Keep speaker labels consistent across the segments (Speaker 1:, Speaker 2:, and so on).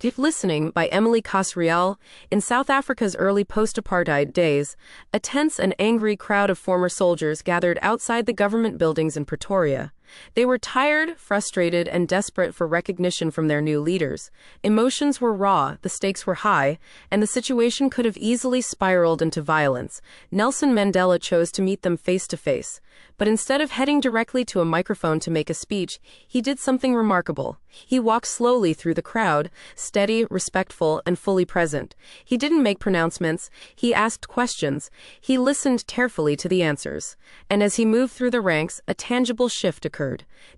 Speaker 1: Deep Listening by Emily Kasriel. In South Africa's early post-apartheid days, a tense and angry crowd of former soldiers gathered outside the government buildings in Pretoria. They were tired, frustrated, and desperate for recognition from their new leaders. Emotions were raw, the stakes were high, and the situation could have easily spiraled into violence. Nelson Mandela chose to meet them face to face. But instead of heading directly to a microphone to make a speech, he did something remarkable. He walked slowly through the crowd, steady, respectful, and fully present. He didn't make pronouncements, he asked questions. He listened carefully to the answers. And as he moved through the ranks, a tangible shift occurred.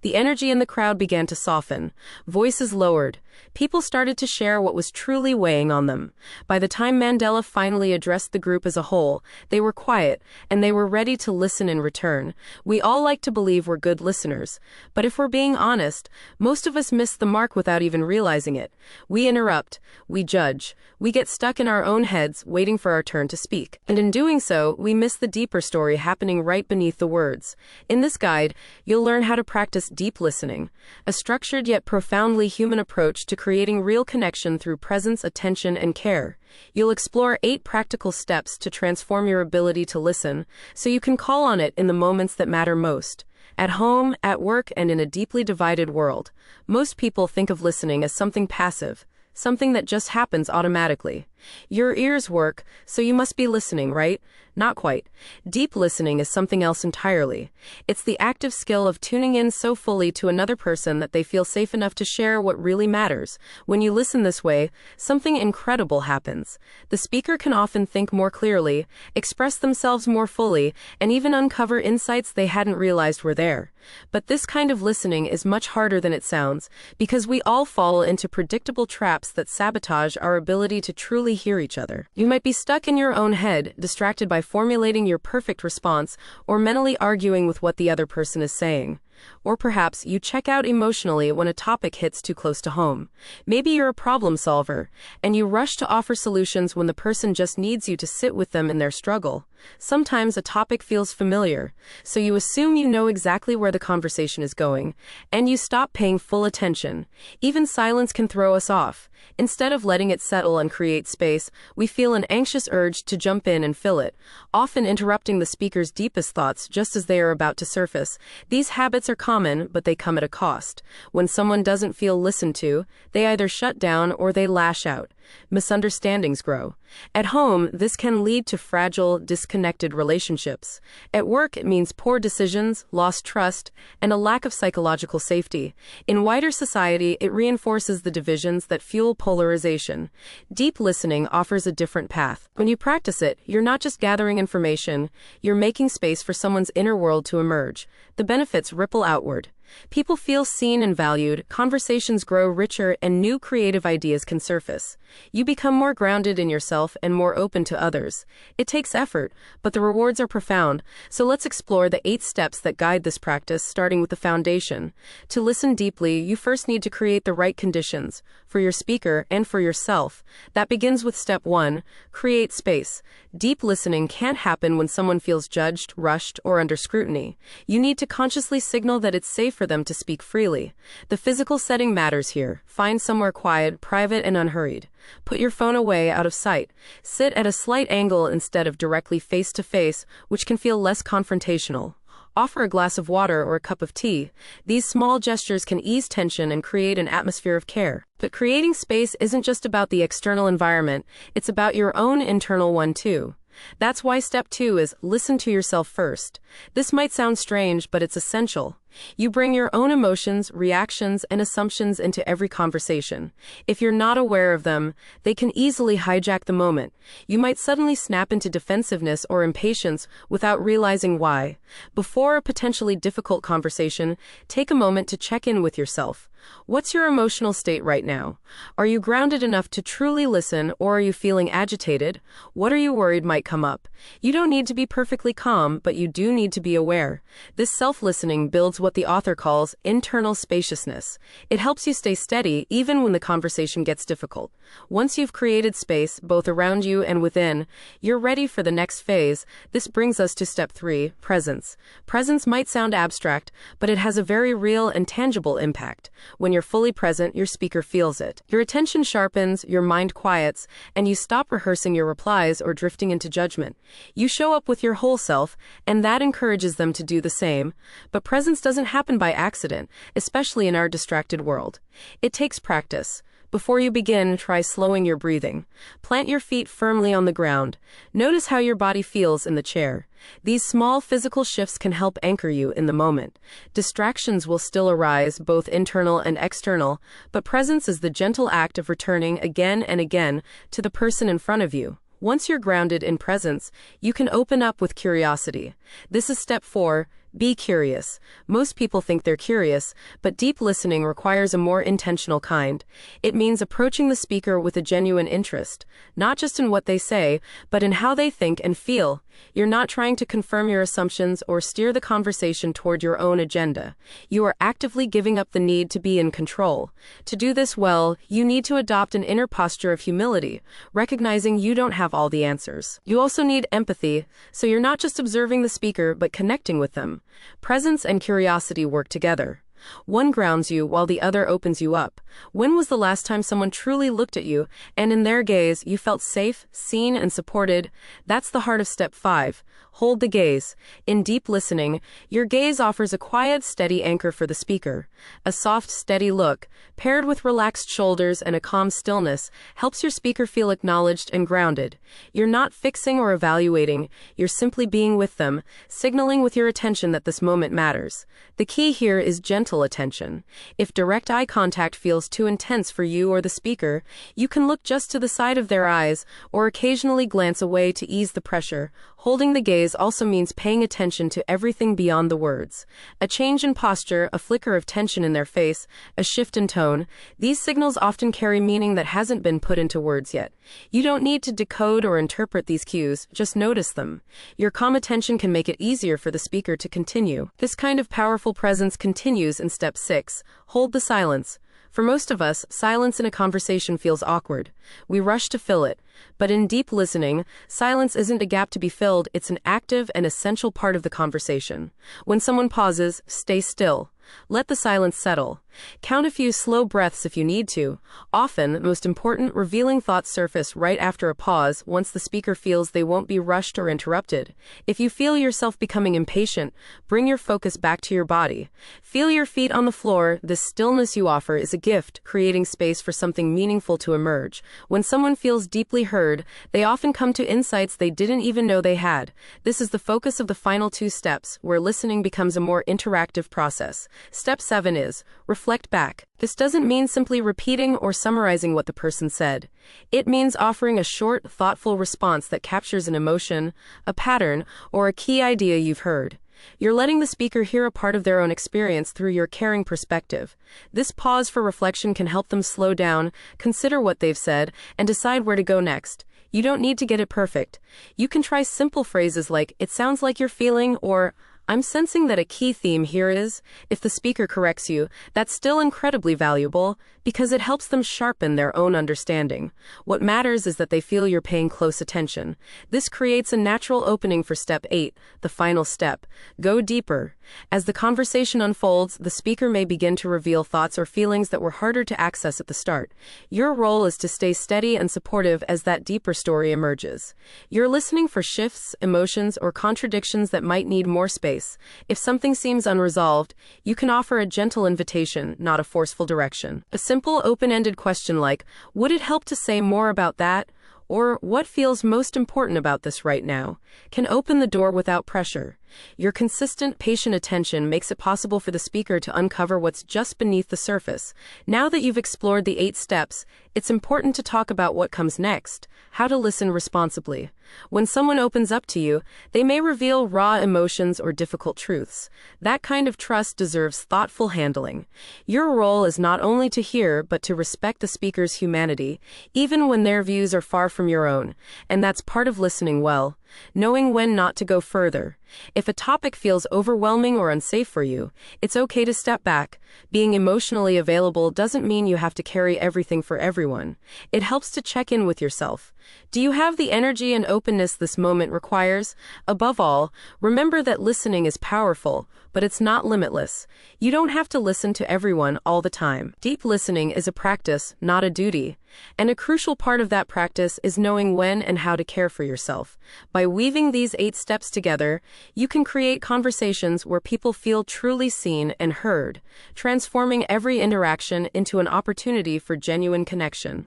Speaker 1: The energy in the crowd began to soften. Voices lowered. People started to share what was truly weighing on them. By the time Mandela finally addressed the group as a whole, they were quiet, and they were ready to listen in return. We all like to believe we're good listeners, but if we're being honest, most of us miss the mark without even realizing it. We interrupt, we judge, we get stuck in our own heads waiting for our turn to speak. And in doing so, we miss the deeper story happening right beneath the words. In this guide, you'll learn how to practice deep listening, a structured yet profoundly human approach to creating real connection through presence, attention, and care. You'll explore 8 practical steps to transform your ability to listen, so you can call on it in the moments that matter most. At home, at work, and in a deeply divided world, most people think of listening as something passive, something that just happens automatically. Your ears work, so you must be listening, right? Not quite. Deep listening is something else entirely. It's the active skill of tuning in so fully to another person that they feel safe enough to share what really matters. When you listen this way, something incredible happens. The speaker can often think more clearly, express themselves more fully, and even uncover insights they hadn't realized were there. But this kind of listening is much harder than it sounds, because we all fall into predictable traps that sabotage our ability to truly hear each other. You might be stuck in your own head, distracted by formulating your perfect response, or mentally arguing with what the other person is saying. Or perhaps you check out emotionally when a topic hits too close to home. Maybe you're a problem solver, and you rush to offer solutions when the person just needs you to sit with them in their struggle. Sometimes a topic feels familiar, so you assume you know exactly where the conversation is going, and you stop paying full attention. Even silence can throw us off. Instead of letting it settle and create space, we feel an anxious urge to jump in and fill it, often interrupting the speaker's deepest thoughts just as they are about to surface. These habits are common, but they come at a cost. When someone doesn't feel listened to, they either shut down or they lash out. Misunderstandings grow. At home, this can lead to fragile, disconnected relationships. At work, it means poor decisions, lost trust, and a lack of psychological safety. In wider society, it reinforces the divisions that fuel polarization. Deep listening offers a different path. When you practice it, you're not just gathering information, you're making space for someone's inner world to emerge. The benefits ripple outward. People feel seen and valued, conversations grow richer, and new creative ideas can surface. You become more grounded in yourself and more open to others. It takes effort, but the rewards are profound. So let's explore the 8 steps that guide this practice, starting with the foundation. To listen deeply, you first need to create the right conditions for your speaker and for yourself. That begins with step 1, create space. Deep listening can't happen when someone feels judged, rushed, or under scrutiny. You need to consciously signal that it's safe for them to speak freely. The physical setting matters here. Find somewhere quiet, private, and unhurried. Put your phone away, out of sight. Sit at a slight angle instead of directly face to face, which can feel less confrontational. Offer a glass of water or a cup of tea. These small gestures can ease tension and create an atmosphere of care. But creating space isn't just about the external environment, it's about your own internal one too. That's why step 2 is listen to yourself first. This might sound strange, but it's essential. You bring your own emotions, reactions, and assumptions into every conversation. If you're not aware of them, they can easily hijack the moment. You might suddenly snap into defensiveness or impatience without realizing why. Before a potentially difficult conversation, take a moment to check in with yourself. What's your emotional state right now? Are you grounded enough to truly listen, or are you feeling agitated? What are you worried might come up? You don't need to be perfectly calm, but you do need to be aware. This self-listening builds what the author calls internal spaciousness. It helps you stay steady even when the conversation gets difficult. Once you've created space, both around you and within, you're ready for the next phase. This brings us to step 3, presence. Presence might sound abstract, but it has a very real and tangible impact. When you're fully present, your speaker feels it. Your attention sharpens, your mind quiets, and you stop rehearsing your replies or drifting into judgment. You show up with your whole self, and that encourages them to do the same. But presence doesn't happen by accident, especially in our distracted world. It takes practice. Before you begin, try slowing your breathing. Plant your feet firmly on the ground. Notice how your body feels in the chair. These small physical shifts can help anchor you in the moment. Distractions will still arise, both internal and external, but presence is the gentle act of returning again and again to the person in front of you. Once you're grounded in presence, you can open up with curiosity. This is step 4. Be curious. Most people think they're curious, but deep listening requires a more intentional kind. It means approaching the speaker with a genuine interest, not just in what they say, but in how they think and feel. You're not trying to confirm your assumptions or steer the conversation toward your own agenda. You are actively giving up the need to be in control. To do this well, you need to adopt an inner posture of humility, recognizing you don't have all the answers. You also need empathy, so you're not just observing the speaker, but connecting with them. Presence and curiosity work together. One grounds you while the other opens you up. When was the last time someone truly looked at you, and in their gaze you felt safe, seen, and supported? That's the heart of step 5. Hold the gaze. In deep listening, your gaze offers a quiet, steady anchor for the speaker. A soft, steady look, paired with relaxed shoulders and a calm stillness, helps your speaker feel acknowledged and grounded. You're not fixing or evaluating, you're simply being with them, signaling with your attention that this moment matters. The key here is gentle attention. If direct eye contact feels too intense for you or the speaker, you can look just to the side of their eyes or occasionally glance away to ease the pressure. Holding the gaze also means paying attention to everything beyond the words. A change in posture, a flicker of tension in their face, a shift in tone, these signals often carry meaning that hasn't been put into words yet. You don't need to decode or interpret these cues, just notice them. Your calm attention can make it easier for the speaker to continue. This kind of powerful presence continues in step 6. Hold the silence. For most of us, silence in a conversation feels awkward. We rush to fill it. But in deep listening, silence isn't a gap to be filled, it's an active and essential part of the conversation. When someone pauses, stay still. Let the silence settle. Count a few slow breaths if you need to. Often, the most important, revealing thoughts surface right after a pause once the speaker feels they won't be rushed or interrupted. If you feel yourself becoming impatient, bring your focus back to your body. Feel your feet on the floor. This stillness you offer is a gift, creating space for something meaningful to emerge. When someone feels deeply heard, they often come to insights they didn't even know they had. This is the focus of the final 2 steps, where listening becomes a more interactive process. Step 7 is reflect back. This doesn't mean simply repeating or summarizing what the person said. It means offering a short, thoughtful response that captures an emotion, a pattern, or a key idea you've heard. You're letting the speaker hear a part of their own experience through your caring perspective. This pause for reflection can help them slow down, consider what they've said, and decide where to go next. You don't need to get it perfect. You can try simple phrases like, "It sounds like you're feeling," or "I'm sensing that a key theme here is." If the speaker corrects you, that's still incredibly valuable because it helps them sharpen their own understanding. What matters is that they feel you're paying close attention. This creates a natural opening for step 8, the final step. Go deeper. As the conversation unfolds, the speaker may begin to reveal thoughts or feelings that were harder to access at the start. Your role is to stay steady and supportive as that deeper story emerges. You're listening for shifts, emotions, or contradictions that might need more space. If something seems unresolved, you can offer a gentle invitation, not a forceful direction. A simple, open-ended question like, "Would it help to say more about that?" or "What feels most important about this right now?" can open the door without pressure. Your consistent, patient attention makes it possible for the speaker to uncover what's just beneath the surface. Now that you've explored the 8 steps, it's important to talk about what comes next, how to listen responsibly. When someone opens up to you, they may reveal raw emotions or difficult truths. That kind of trust deserves thoughtful handling. Your role is not only to hear, but to respect the speaker's humanity, even when their views are far from your own. And that's part of listening well. knowing when not to go further. If a topic feels overwhelming or unsafe for you, it's okay to step back. Being emotionally available doesn't mean you have to carry everything for everyone. It helps to check in with yourself. Do you have the energy and openness this moment requires? Above all, remember that listening is powerful, but it's not limitless. You don't have to listen to everyone all the time. Deep listening is a practice, not a duty. And a crucial part of that practice is knowing when and how to care for yourself. By weaving these 8 steps together, you can create conversations where people feel truly seen and heard, transforming every interaction into an opportunity for genuine connection.